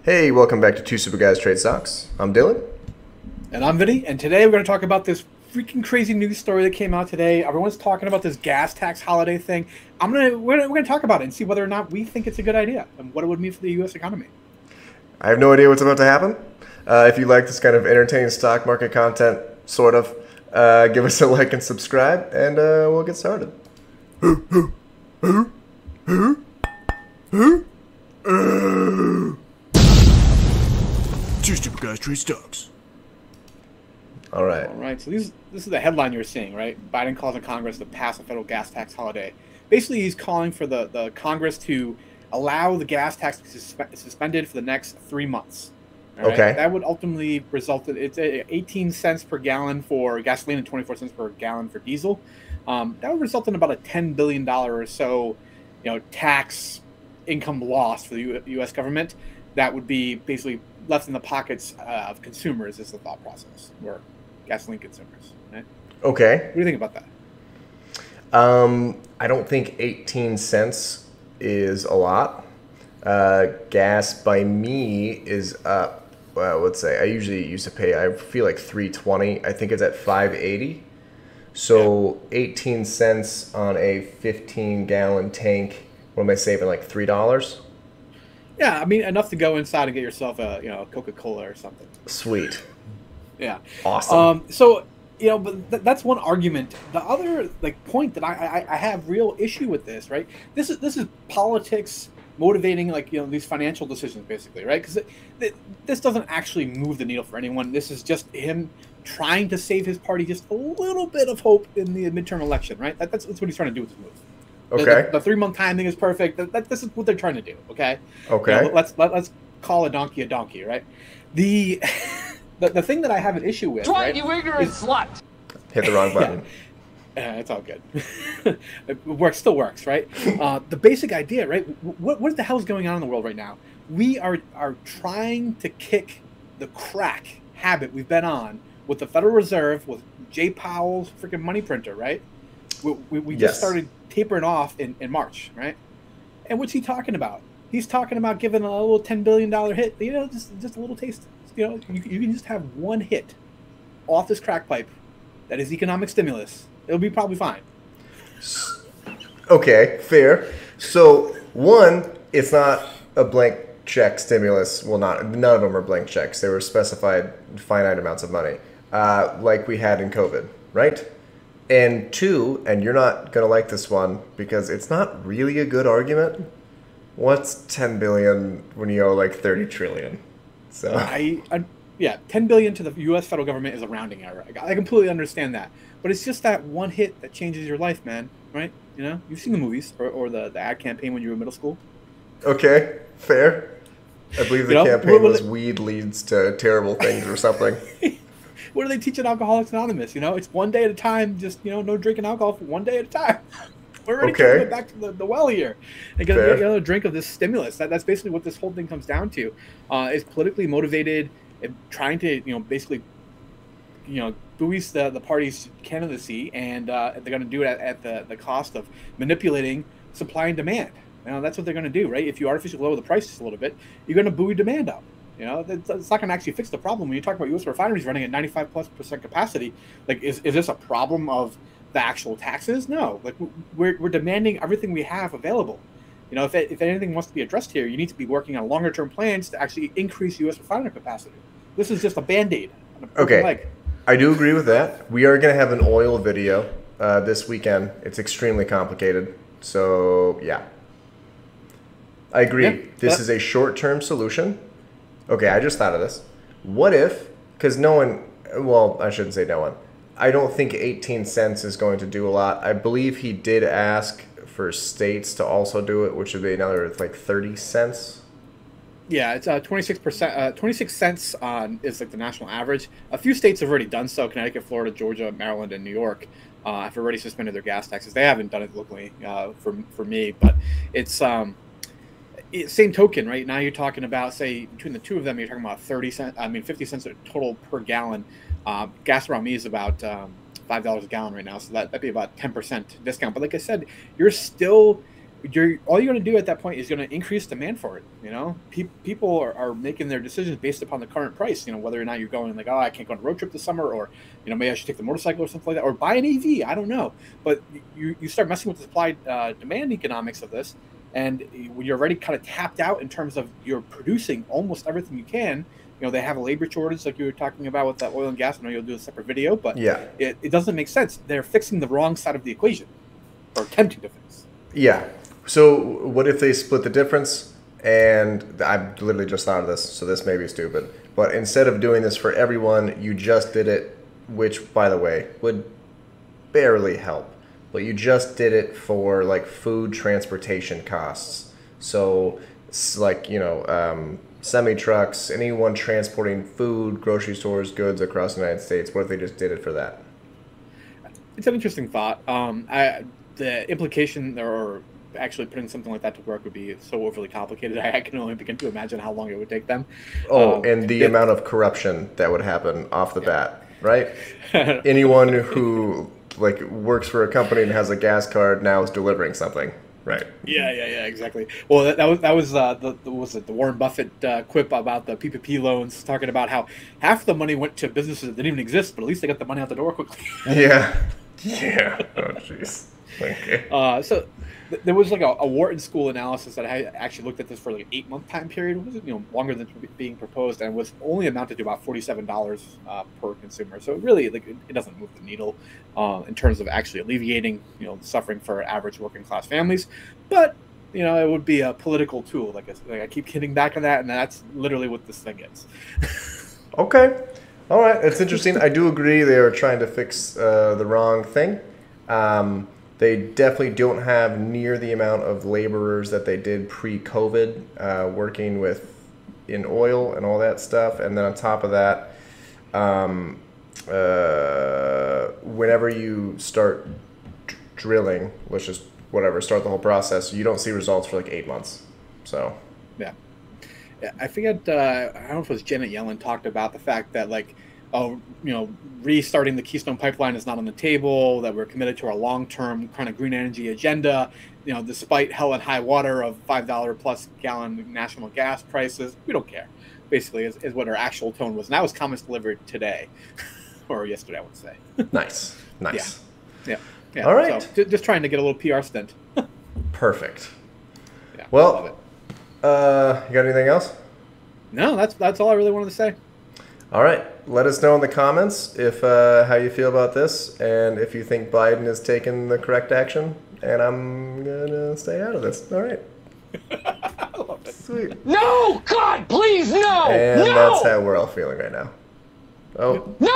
Hey, welcome back to Two Super Guys Trade Stocks. I'm Dylan. And I'm Vinny, and today we're going to talk about this freaking crazy news story that came out today. Everyone's talking about this gas tax holiday thing. We're gonna talk about it and see whether or not we think it's a good idea and what it would mean for the U.S. economy. I have no idea what's about to happen. If you like this kind of entertaining stock market content, sort of, give us a like and subscribe, and we'll get started. Two Super Guys Trade Stocks. All right. All right. So this is the headline you're seeing, right? Biden calls on Congress to pass a federal gas tax holiday. Basically, he's calling for the Congress to allow the gas tax to be suspended for the next 3 months. All right? Okay. That would ultimately result in 18 cents per gallon for gasoline and 24 cents per gallon for diesel. That would result in about a $10 billion or so, tax income loss for the U.S. government. That would be basically left in the pockets of consumers, is the thought process, or gasoline consumers. Right? Okay. What do you think about that? I don't think 18 cents is a lot. Gas by me is up. Well, let's say I usually used to pay, I feel like $3.20. I think it's at $5.80. So yeah. 18 cents on a 15-gallon tank. What am I saving, like $3? Yeah, I mean, enough to go inside and get yourself a Coca-Cola or something. Sweet. Yeah. Awesome. But that's one argument. The other point that I have real issue with this, right? This is politics motivating these financial decisions, basically, right? Because this doesn't actually move the needle for anyone. This is just him trying to save his party just a little bit of hope in the midterm election, right? That's what he's trying to do with this move. Okay. The 3-month timing is perfect. This is what they're trying to do. Okay. Okay. Let's call a donkey, right? The thing that I have an issue with, right, you ignorant slut. Hit the wrong button. Yeah, it's all good. It still works, right? The basic idea, right? What the hell is going on in the world right now? We are trying to kick the crack habit we've been on with the Federal Reserve, with Jay Powell's freaking money printer, right? We just started tapering off in March, right? And what's he talking about? He's talking about giving a little $10 billion hit. Just a little taste. You can just have one hit off this crack pipe that is economic stimulus. It'll be probably fine. Okay, fair. So, one, it's not a blank check stimulus. Well, none of them are blank checks. They were specified finite amounts of money, like we had in COVID, right? And two, and you're not going to like this one because it's not really a good argument. What's 10 billion when you owe like 30 trillion? So yeah, 10 billion to the U.S. federal government is a rounding error. I completely understand that, but it's just that one hit that changes your life, man. Right? You've seen the movies or the ad campaign when you were in middle school. Okay, fair. I believe the campaign was weed leads to terrible things or something. What do they teach at Alcoholics Anonymous? It's one day at a time. Just no drinking alcohol for one day at a time. We're ready to go back to the well here and get another drink of this stimulus. That's basically what this whole thing comes down to. It's politically motivated, and trying to basically buoy the party's candidacy, and they're going to do it at the cost of manipulating supply and demand. That's what they're going to do, right? If you artificially lower the prices a little bit, you're going to buoy demand up. It's not going to actually fix the problem. When you talk about U.S. refineries running at 95+% capacity, is this a problem of the actual taxes? No, we're demanding everything we have available. If anything wants to be addressed here, you need to be working on longer term plans to actually increase U.S. refinery capacity. This is just a band-aid on a broken leg. I do agree with that. We are going to have an oil video this weekend. It's extremely complicated. So, yeah. I agree. Yeah, this is a short-term solution. Okay, I just thought of this. What if, because no one, well, I shouldn't say no one. I don't think 18 cents is going to do a lot. I believe he did ask for states to also do it, which would be another 30 cents. Yeah, it's 26%. 26 cents is the national average. A few states have already done so. Connecticut, Florida, Georgia, Maryland, and New York have already suspended their gas taxes. They haven't done it locally for me, but it's same token, right? Now you're talking about, say, between the two of them, you're talking about 50 cents total per gallon. Gas around me is about $5 a gallon right now, so that'd be about 10% discount. But like I said, you're still all you're going to do at that point is going to increase demand for it. You know, people are making their decisions based upon the current price. You know, whether or not you're going like, oh, I can't go on a road trip this summer, or you know, maybe I should take the motorcycle or something like that, or buy an EV. I don't know, but you start messing with the supply demand economics of this, and when you're already kind of tapped out in terms of you're producing almost everything you can. You know, they have a labor shortage like you were talking about with that oil and gas. I know you'll do a separate video, but yeah, it doesn't make sense. They're fixing the wrong side of the equation, or attempting to fix. Yeah. So what if they split the difference? And I literally just thought of this, so this may be stupid. But instead of doing this for everyone, you just did it, which, by the way, would barely help. But you just did it for, like, food transportation costs. So, it's like, you know, semi-trucks, anyone transporting food, grocery stores, goods across the United States, what if they just did it for that? It's an interesting thought. The implication, or actually putting something like that to work, would be so overly complicated. I can only begin to imagine how long it would take them. Oh, and the amount of corruption that would happen off the bat, right? Anyone who like works for a company and has a gas card now is delivering something, right? Yeah, exactly. Well, that was the Warren Buffett quip about the PPP loans, talking about how half the money went to businesses that didn't even exist, but at least they got the money out the door quickly. Yeah. Oh, jeez. Okay. So there was like a Wharton School analysis that I actually looked at this for like an 8-month time period. It was, you know, longer than being proposed, and was only amounted to about $47 per consumer. So really, like, it doesn't move the needle in terms of actually alleviating, you know, suffering for average working class families. But you know, it would be a political tool. Like I keep hitting back on that, and that's literally what this thing is. Okay. All right. It's interesting. I do agree they are trying to fix the wrong thing. They definitely don't have near the amount of laborers that they did pre-COVID, working in oil and all that stuff. And then on top of that, whenever you start drilling, let's just start the whole process, you don't see results for like 8 months. So yeah, I forget. I don't know if it was Janet Yellen talked about the fact that, like, you know, restarting the Keystone Pipeline is not on the table, that we're committed to our long-term kind of green energy agenda, you know, despite hell and high water of $5 plus gallon national gas prices. We don't care, basically, is what her actual tone was. And that was comments delivered today, or yesterday, I would say. Nice. Yeah. All right. So, just trying to get a little PR stint. Perfect. Yeah, well, you got anything else? No, that's all I really wanted to say. All right. Let us know in the comments if how you feel about this, and if you think Biden is taking the correct action. And I'm gonna stay out of this. All right. I love it. Sweet. No! God, please, no! And no! that's how we're all feeling right now. Oh. No!